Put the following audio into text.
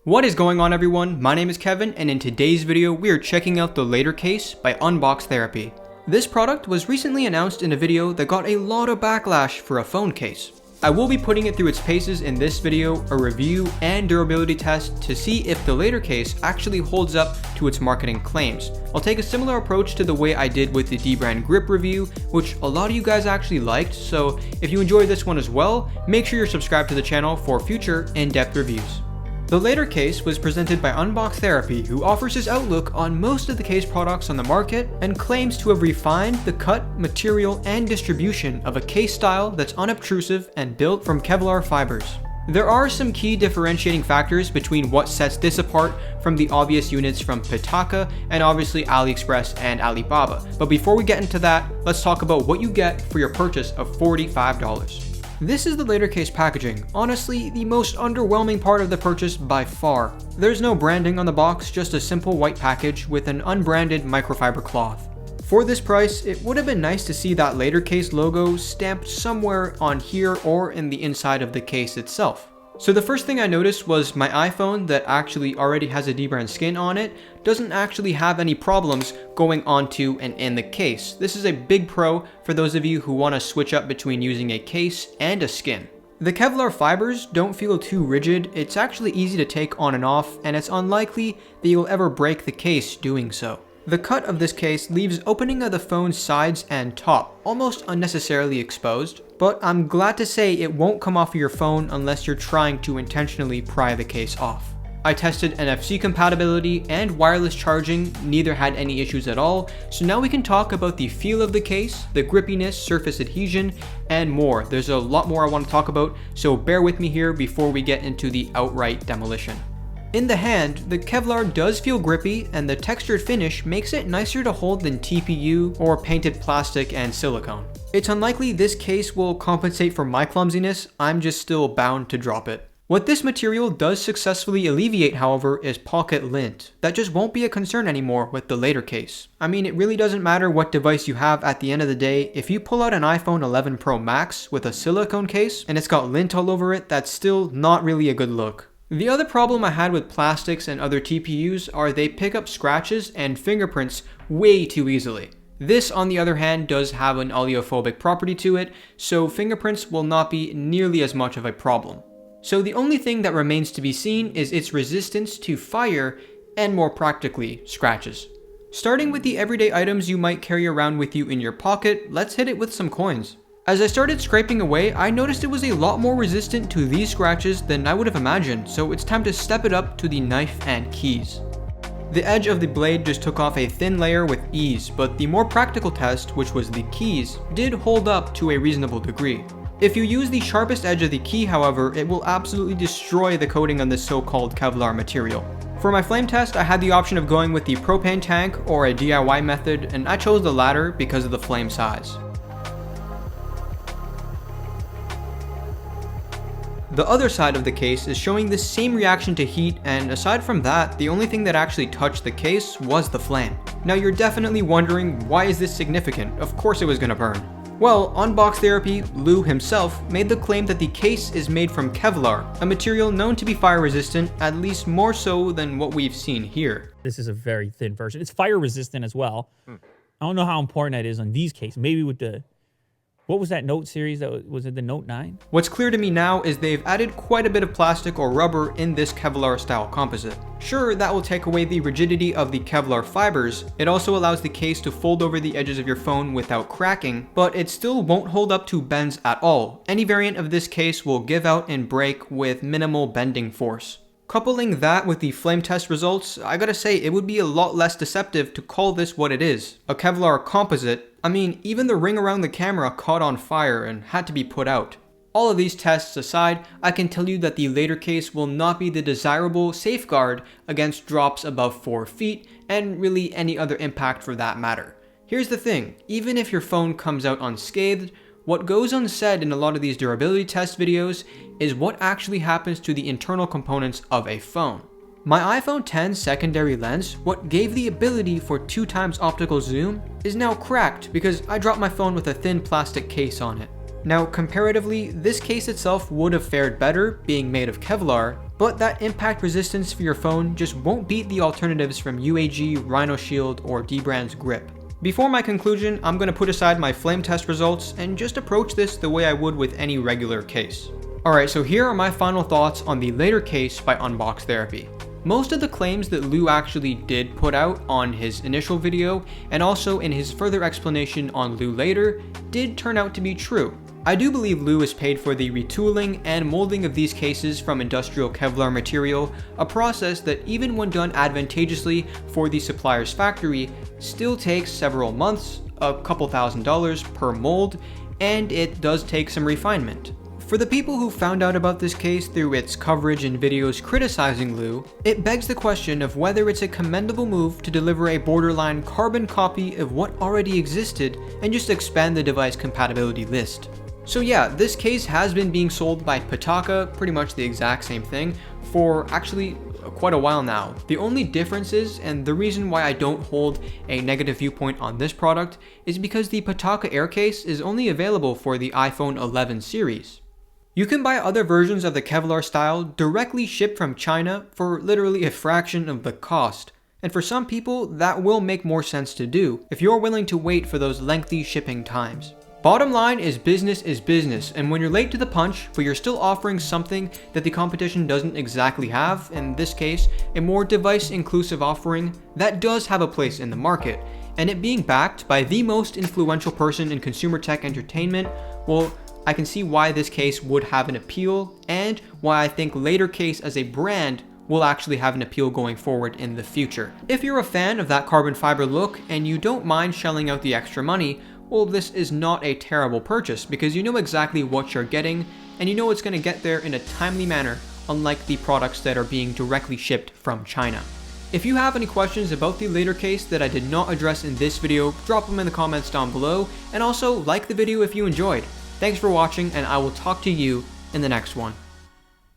What is going on, everyone? My name is Kevin, and in today's video we are checking out the LaterCase by UnboxTherapy. This product was recently announced in a video that got a lot of backlash for a phone case. I will be putting it through its paces in this video, a review and durability test to see if the LaterCase actually holds up to its marketing claims. I'll take a similar approach to the way I did with the D-Brand Grip review, which a lot of you guys actually liked, so if you enjoyed this one as well, make sure you're subscribed to the channel for future in-depth reviews. The LaterCase was presented by UnboxTherapy, who offers his outlook on most of the case products on the market and claims to have refined the cut, material, and distribution of a case style that's unobtrusive and built from Kevlar fibers. There are some key differentiating factors between what sets this apart from the obvious units from Pitaka and obviously AliExpress and Alibaba. But before we get into that, let's talk about what you get for your purchase of $45. This is the LaterCase packaging, honestly the most underwhelming part of the purchase by far. There's no branding on the box, just a simple white package with an unbranded microfiber cloth. For this price, it would have been nice to see that LaterCase logo stamped somewhere on here or in the inside of the case itself. So the first thing I noticed was my iPhone that actually already has a D-brand skin on it doesn't actually have any problems going onto and in the case. This is a big pro for those of you who want to switch up between using a case and a skin. The Kevlar fibers don't feel too rigid, it's actually easy to take on and off, and it's unlikely that you'll ever break the case doing so. The cut of this case leaves opening of the phone's sides and top almost unnecessarily exposed, but I'm glad to say it won't come off of your phone unless you're trying to intentionally pry the case off. I tested NFC compatibility and wireless charging, neither had any issues at all, so now we can talk about the feel of the case, the grippiness, surface adhesion, and more. There's a lot more I want to talk about, so bear with me here before we get into the outright demolition. In the hand, the Kevlar does feel grippy, and the textured finish makes it nicer to hold than TPU or painted plastic and silicone. It's unlikely this case will compensate for my clumsiness, I'm just still bound to drop it. What this material does successfully alleviate, however, is pocket lint. That just won't be a concern anymore with the LaterCase. I mean, it really doesn't matter what device you have at the end of the day. If you pull out an iPhone 11 Pro Max with a silicone case and it's got lint all over it, that's still not really a good look. The other problem I had with plastics and other TPUs are they pick up scratches and fingerprints way too easily. This, on the other hand, does have an oleophobic property to it, so fingerprints will not be nearly as much of a problem. So the only thing that remains to be seen is its resistance to fire and, more practically, scratches. Starting with the everyday items you might carry around with you in your pocket, let's hit it with some coins. As I started scraping away, I noticed it was a lot more resistant to these scratches than I would have imagined, so it's time to step it up to the knife and keys. The edge of the blade just took off a thin layer with ease, but the more practical test, which was the keys, did hold up to a reasonable degree. If you use the sharpest edge of the key, however, it will absolutely destroy the coating on this so-called Kevlar material. For my flame test, I had the option of going with the propane tank or a DIY method, and I chose the latter because of the flame size. The other side of the case is showing the same reaction to heat, and aside from that, the only thing that actually touched the case was the flame. Now you're definitely wondering, why is this significant? Of course it was gonna burn. Well, UnboxTherapy, Lou himself, made the claim that the case is made from Kevlar, a material known to be fire resistant, at least more so than what we've seen here. This is a very thin version. It's fire resistant as well. I don't know how important that is on these cases. Maybe with the, what was that Note series? Was it the Note 9? What's clear to me now is they've added quite a bit of plastic or rubber in this Kevlar style composite. Sure, that will take away the rigidity of the Kevlar fibers. It also allows the case to fold over the edges of your phone without cracking, but it still won't hold up to bends at all. Any variant of this case will give out and break with minimal bending force. Coupling that with the flame test results, I gotta say it would be a lot less deceptive to call this what it is, a Kevlar composite. I mean, even the ring around the camera caught on fire and had to be put out. All of these tests aside, I can tell you that the LaterCase will not be the desirable safeguard against drops above 4 feet, and really any other impact for that matter. Here's the thing, even if your phone comes out unscathed, what goes unsaid in a lot of these durability test videos is what actually happens to the internal components of a phone. My iPhone X secondary lens, what gave the ability for 2x optical zoom, is now cracked because I dropped my phone with a thin plastic case on it. Now, comparatively, this case itself would have fared better being made of Kevlar, but that impact resistance for your phone just won't beat the alternatives from UAG, Rhino Shield, or Dbrand's grip. Before my conclusion, I'm going to put aside my flame test results and just approach this the way I would with any regular case. Alright, so here are my final thoughts on the LaterCase by UnboxTherapy. Most of the claims that Lou actually did put out on his initial video, and also in his further explanation on Lou later, did turn out to be true. I do believe Lou is paid for the retooling and molding of these cases from industrial Kevlar material, a process that even when done advantageously for the supplier's factory, still takes several months, a couple $1,000s per mold, and it does take some refinement. For the people who found out about this case through its coverage and videos criticizing Lou, it begs the question of whether it's a commendable move to deliver a borderline carbon copy of what already existed and just expand the device compatibility list. So yeah, this case has been being sold by Pitaka, pretty much the exact same thing, for actually quite a while now. The only difference is, and the reason why I don't hold a negative viewpoint on this product, is because the Pitaka Air case is only available for the iPhone 11 series. You can buy other versions of the Kevlar style directly shipped from China for literally a fraction of the cost. And for some people, that will make more sense to do if you're willing to wait for those lengthy shipping times. Bottom line is business, and when you're late to the punch, but you're still offering something that the competition doesn't exactly have, in this case, a more device-inclusive offering, that does have a place in the market. And it being backed by the most influential person in consumer tech entertainment, well, I can see why this case would have an appeal, and why I think LaterCase as a brand will actually have an appeal going forward in the future. If you're a fan of that carbon fiber look, and you don't mind shelling out the extra money, well, this is not a terrible purchase, because you know exactly what you're getting, and you know it's going to get there in a timely manner, unlike the products that are being directly shipped from China. If you have any questions about the LaterCase that I did not address in this video, drop them in the comments down below, and also like the video if you enjoyed. Thanks for watching, and I will talk to you in the next one.